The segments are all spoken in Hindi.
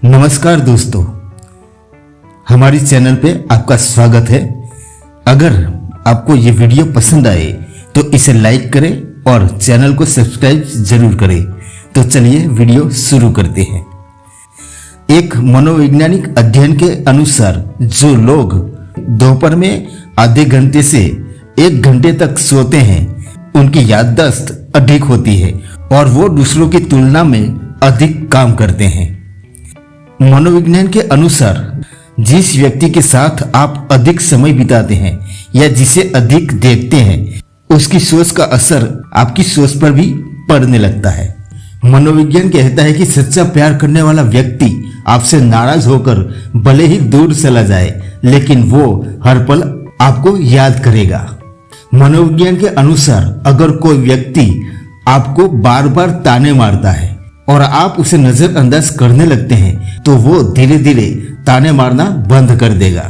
नमस्कार दोस्तों, हमारी चैनल पे आपका स्वागत है। अगर आपको ये वीडियो पसंद आए तो इसे लाइक करें और चैनल को सब्सक्राइब जरूर करें। तो चलिए वीडियो शुरू करते हैं। एक मनोवैज्ञानिक अध्ययन के अनुसार जो लोग दोपहर में आधे घंटे से 1 घंटे तक सोते हैं उनकी याददाश्त अधिक होती है और वो दूसरों की तुलना में अधिक काम करते हैं। मनोविज्ञान के अनुसार जिस व्यक्ति के साथ आप अधिक समय बिताते हैं या जिसे अधिक देखते हैं उसकी सोच का असर आपकी सोच पर भी पड़ने लगता है। मनोविज्ञान कहता है कि सच्चा प्यार करने वाला व्यक्ति आपसे नाराज होकर भले ही दूर चला जाए लेकिन वो हर पल आपको याद करेगा। मनोविज्ञान के अनुसार अगर कोई व्यक्ति आपको बार बार ताने मारता है और आप उसे नजरअंदाज करने लगते हैं तो वो धीरे धीरे ताने मारना बंद कर देगा।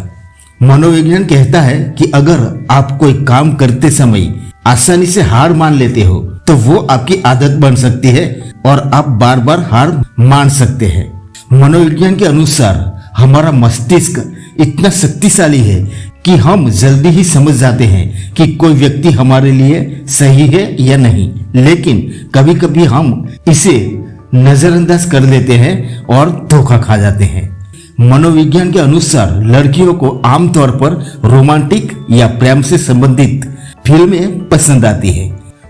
मनोविज्ञान कहता है कि अगर आप कोई काम करते समय आसानी से हार मान लेते हो तो वो आपकी आदत बन सकती है और आप बार बार हार मान सकते हैं। मनोविज्ञान के अनुसार हमारा मस्तिष्क इतना शक्तिशाली है कि हम जल्दी ही समझ जाते हैं कि कोई व्यक्ति हमारे लिए सही है या नहीं, लेकिन कभी कभी हम इसे नजरअंदाज कर लेते हैं और धोखा खा जाते हैं। मनोविज्ञान के अनुसार लड़कियों को आमतौर पर रोमांटिक या प्रेम से संबंधित फिल्में पसंद आती है।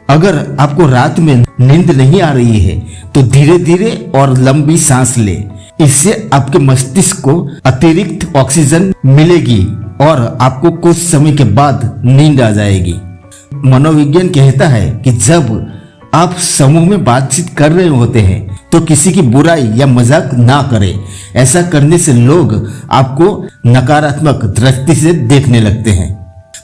अगर आपको रात में नींद नहीं आ रही है तो धीरे धीरे और लंबी सांस ले, इससे आपके मस्तिष्क को अतिरिक्त ऑक्सीजन मिलेगी और आपको कुछ समय के बाद नींद आ जाएगी। मनोविज्ञान कहता है कि जब आप समूह में बातचीत कर रहे होते हैं तो किसी की बुराई या मजाक ना करें। ऐसा करने से लोग आपको नकारात्मक दृष्टि से देखने लगते हैं।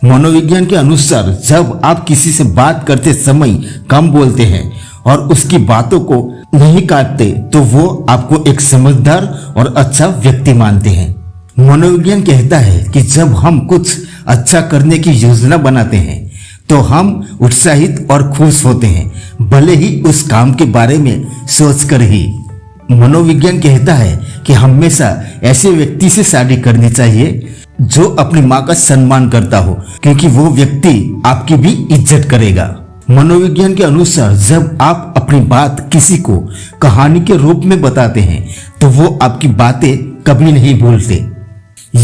मनोविज्ञान के अनुसार जब आप किसी से बात करते समय कम बोलते हैं और उसकी बातों को नहीं काटते तो वो आपको एक समझदार और अच्छा व्यक्ति मानते हैं। मनोविज्ञान कहता है कि जब हम कुछ अच्छा करने की योजना बनाते हैं तो हम उत्साहित और खुश होते हैं, भले ही उस काम के बारे में सोचकर ही। मनोविज्ञान कहता है कि हमेशा ऐसे व्यक्ति से शादी करनी चाहिए जो अपनी माँ का सम्मान करता हो, क्योंकि वो व्यक्ति आपकी भी इज्जत करेगा। मनोविज्ञान के अनुसार जब आप अपनी बात किसी को कहानी के रूप में बताते हैं तो वो आपकी बातें कभी नहीं भूलते।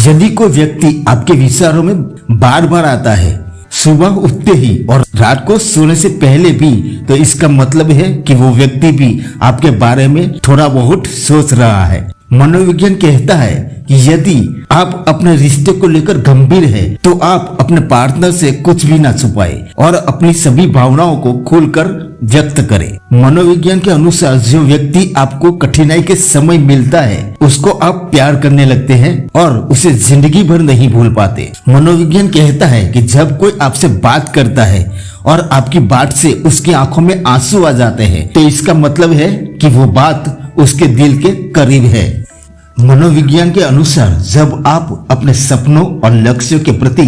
यदि कोई व्यक्ति आपके विचारों में बार बार आता है, सुबह उठते ही और रात को सोने से पहले भी, तो इसका मतलब है कि वो व्यक्ति भी आपके बारे में थोड़ा बहुत सोच रहा है। मनोविज्ञान कहता है कि यदि आप अपने रिश्ते को लेकर गंभीर है तो आप अपने पार्टनर से कुछ भी ना छुपाए और अपनी सभी भावनाओं को खुलकर व्यक्त करें। मनोविज्ञान के अनुसार जो व्यक्ति आपको कठिनाई के समय मिलता है उसको आप प्यार करने लगते हैं और उसे जिंदगी भर नहीं भूल पाते। मनोविज्ञान कहता है कि जब कोई आपसे बात करता है और आपकी बात से उसकी आंखों में आंसू आ जाते हैं तो इसका मतलब है कि वो बात उसके दिल के करीब है। मनोविज्ञान के अनुसार जब आप अपने सपनों और लक्ष्यों के प्रति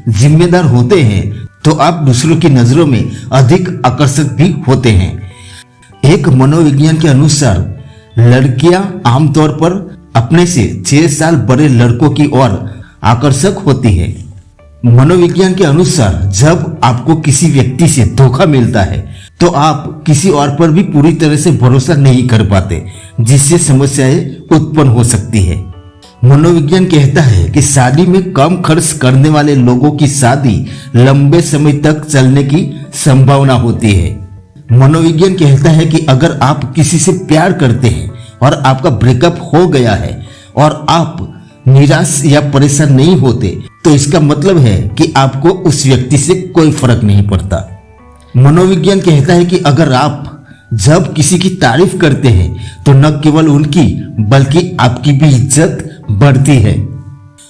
जिम्मेदार होते हैं तो आप दूसरों की नजरों में अधिक आकर्षक भी होते हैं। एक मनोविज्ञान के अनुसार लड़कियां आमतौर पर अपने से 6 साल बड़े लड़कों की ओर आकर्षक होती है। मनोविज्ञान के अनुसार जब आपको किसी व्यक्ति से धोखा मिलता है तो आप किसी और पर भी पूरी तरह से भरोसा नहीं कर पाते, जिससे समस्याएं उत्पन्न हो सकती है। मनोविज्ञान कहता है कि शादी में कम खर्च करने वाले लोगों की शादी लंबे समय तक चलने की संभावना होती है। मनोविज्ञान कहता है कि अगर आप किसी से प्यार करते हैं और आपका ब्रेकअप हो गया है और आप निराश या परेशान नहीं होते तो इसका मतलब है कि आपको उस व्यक्ति से कोई फर्क नहीं पड़ता। मनोविज्ञान कहता है कि अगर आप जब किसी की तारीफ करते हैं तो न केवल उनकी बल्कि आपकी भी इज्जत बढ़ती है।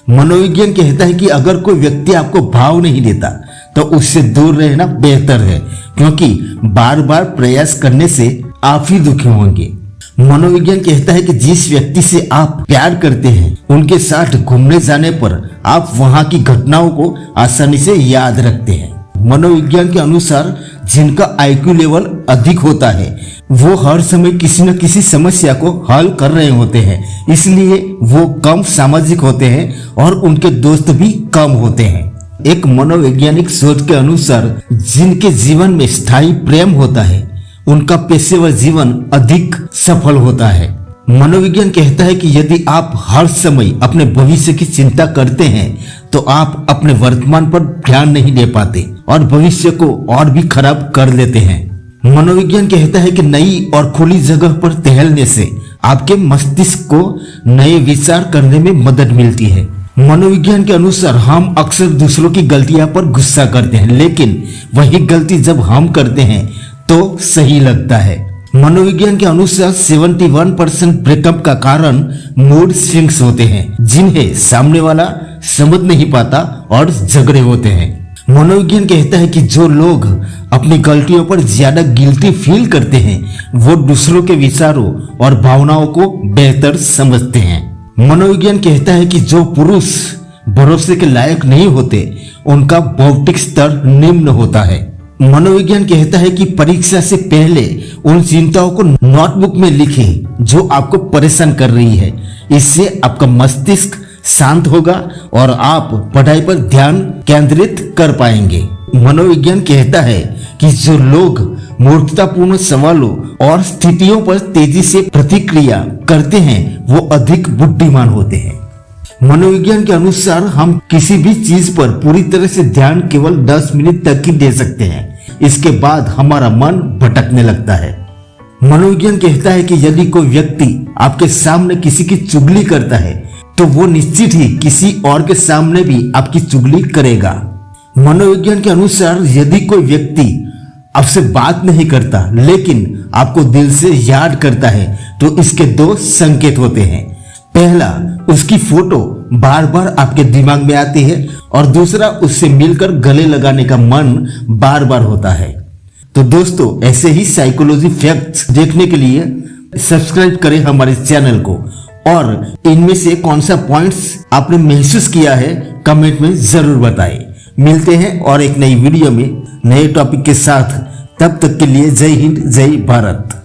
मनोविज्ञान कहता है कि अगर कोई व्यक्ति आपको भाव नहीं देता तो उससे दूर रहना बेहतर है, क्योंकि बार बार प्रयास करने से आप ही दुखी होंगे। मनोविज्ञान कहता है कि जिस व्यक्ति से आप प्यार करते हैं उनके साथ घूमने जाने पर आप वहां की घटनाओं को आसानी से याद रखते हैं। मनोविज्ञान के अनुसार जिनका IQ लेवल अधिक होता है वो हर समय किसी न किसी समस्या को हल कर रहे होते हैं, इसलिए वो कम सामाजिक होते हैं और उनके दोस्त भी कम होते हैं। एक मनोवैज्ञानिक शोध के अनुसार जिनके जीवन में स्थायी प्रेम होता है उनका पेशेवर जीवन अधिक सफल होता है। मनोविज्ञान कहता है कि यदि आप हर समय अपने भविष्य की चिंता करते हैं तो आप अपने वर्तमान पर ध्यान नहीं दे पाते और भविष्य को और भी खराब कर देते हैं। मनोविज्ञान कहता है कि नई और खुली जगह पर टहलने से आपके मस्तिष्क को नए विचार करने में मदद मिलती है। मनोविज्ञान के अनुसार हम अक्सर दूसरों की गलतियां पर गुस्सा करते हैं, लेकिन वही गलती जब हम करते हैं तो सही लगता है। मनोविज्ञान के अनुसार 71% ब्रेकअप का कारण मूड स्विंग्स होते हैं जिन्हें सामने वाला समझ नहीं पाता और झगड़े होते हैं। मनोविज्ञान कहता है कि जो लोग अपनी गलतियों पर ज्यादा गिल्टी फील करते हैं वो दूसरों के विचारों और भावनाओं को बेहतर समझते हैं। मनोविज्ञान कहता है कि जो पुरुष भरोसे के लायक नहीं होते उनका बौद्धिक स्तर निम्न होता है। मनोविज्ञान कहता है कि परीक्षा से पहले उन चिंताओं को नोटबुक में लिखें जो आपको परेशान कर रही है। इससे आपका मस्तिष्क शांत होगा और आप पढ़ाई पर ध्यान केंद्रित कर पाएंगे। मनोविज्ञान कहता है कि जो लोग मूर्खतापूर्ण सवालों और स्थितियों पर तेजी से प्रतिक्रिया करते हैं वो अधिक बुद्धिमान होते हैं। मनोविज्ञान के अनुसार हम किसी भी चीज पर पूरी तरह से ध्यान केवल 10 मिनट तक ही दे सकते हैं, इसके बाद हमारा मन भटकने लगता है। मनोविज्ञान कहता है कि यदि कोई व्यक्ति आपके सामने किसी की चुगली करता है तो वो निश्चित ही किसी और के सामने भी आपकी चुगली करेगा। मनोविज्ञान के अनुसार यदि कोई व्यक्ति आपसे बात नहीं करता लेकिन आपको दिल से याद करता है तो इसके 2 संकेत होते हैं। पहला, उसकी फोटो बार बार आपके दिमाग में आती है और दूसरा, उससे मिलकर गले लगाने का मन बार बार होता है। तो दोस्तों, ऐसे ही साइकोलॉजी फैक्ट्स देखने के लिए सब्सक्राइब करें हमारे चैनल को और इनमें से कौन सा पॉइंट्स आपने महसूस किया है कमेंट में जरूर बताएं। मिलते हैं और एक नई वीडियो में नए टॉपिक के साथ, तब तक के लिए जय हिंद, जय भारत।